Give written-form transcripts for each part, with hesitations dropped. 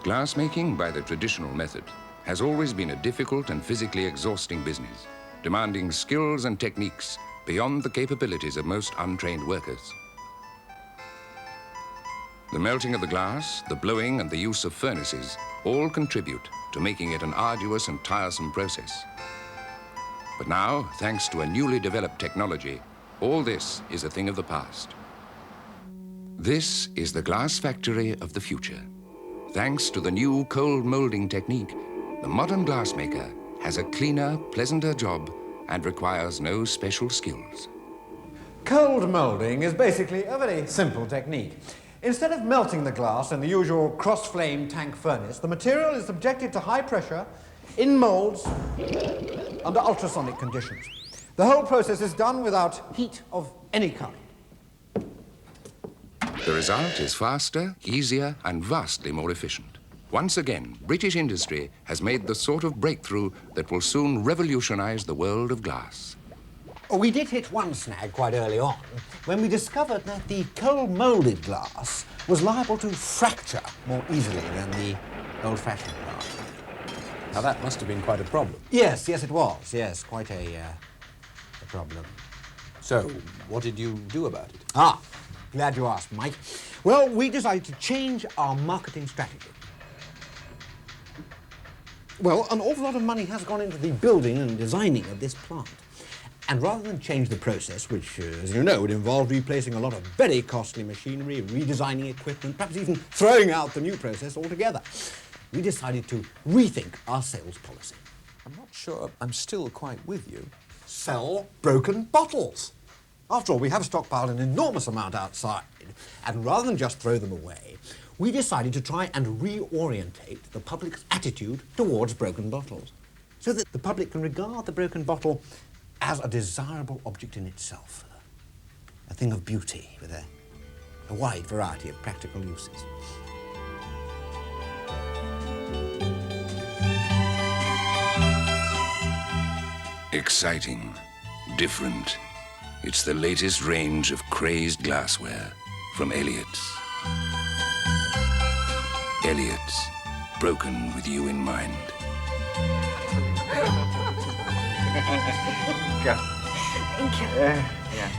Glassmaking by the traditional method has always been a difficult and physically exhausting business, demanding skills and techniques beyond the capabilities of most untrained workers. The melting of the glass, the blowing and the use of furnaces all contribute to making it an arduous and tiresome process. But now, thanks to a newly developed technology, all this is a thing of the past. This is the glass factory of the future. Thanks to the new cold molding technique, the modern glassmaker has a cleaner, pleasanter job and requires no special skills. Cold molding is basically a very simple technique. Instead of melting the glass in the usual cross-flame tank furnace, the material is subjected to high pressure in molds under ultrasonic conditions. The whole process is done without heat of any kind. The result is faster, easier, and vastly more efficient. Once again, British industry has made the sort of breakthrough that will soon revolutionize the world of glass. We did hit one snag quite early on when we discovered that the cold-molded glass was liable to fracture more easily than the old-fashioned glass. Now, that must have been quite a problem. Yes, it was. Yes, quite a problem. So, what did you do about it? Ah, glad you asked, Mike. Well, we decided to change our marketing strategy. Well, an awful lot of money has gone into the building and designing of this plant. And rather than change the process, which, as you know, would involve replacing a lot of very costly machinery, redesigning equipment, perhaps even throwing out the new process altogether, we decided to rethink our sales policy. I'm not sure I'm still quite with you. Sell broken bottles. After all, we have stockpiled an enormous amount outside, and rather than just throw them away, we decided to try and reorientate the public's attitude towards broken bottles, so that the public can regard the broken bottle as a desirable object in itself, a thing of beauty with a wide variety of practical uses. Exciting, different. It's the latest range of crazed glassware from Elliott's. Elliott's, broken with you in mind. Thank you. Yeah.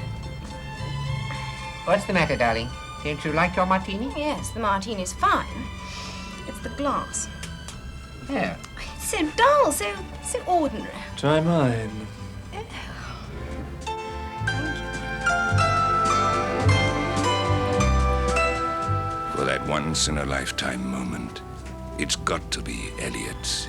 What's the matter, darling? Don't you like your martini? Yes, the martini's fine. It's the glass. Yeah. It's so dull, so ordinary. Try mine. Thank you. For that once-in-a-lifetime moment, it's got to be Elliott's.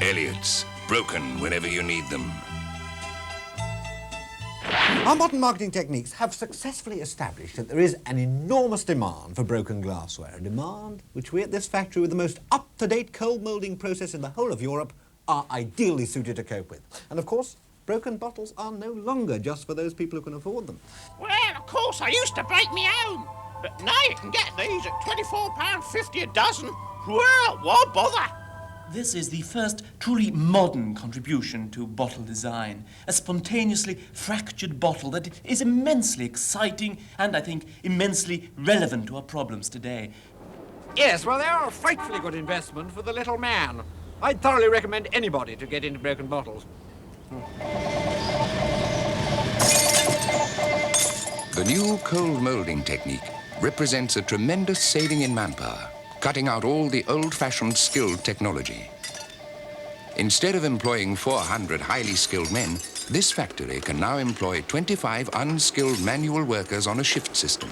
Elliott's, broken whenever you need them. Our modern marketing techniques have successfully established that there is an enormous demand for broken glassware, a demand which we at this factory with the most up-to-date cold moulding process in the whole of Europe are ideally suited to cope with. And of course, broken bottles are no longer just for those people who can afford them. Well, of course, I used to break me own, but now you can get these at £24.50 a dozen. Well, what bother? This is the first truly modern contribution to bottle design. A spontaneously fractured bottle that is immensely exciting and, I think, immensely relevant to our problems today. Yes, well, they are a frightfully good investment for the little man. I'd thoroughly recommend anybody to get into broken bottles. The new cold molding technique represents a tremendous saving in manpower, cutting out all the old-fashioned skilled technology. Instead of employing 400 highly skilled men, this factory can now employ 25 unskilled manual workers on a shift system,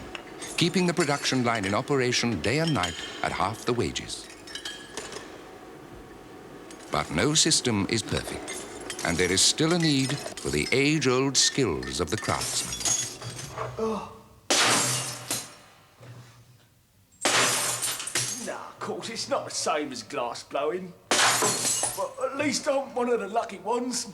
keeping the production line in operation day and night at half the wages. But no system is perfect, and there is still a need for the age-old skills of the craftsman. Nah, of course, it's not the same as glass blowing. But at least I'm one of the lucky ones.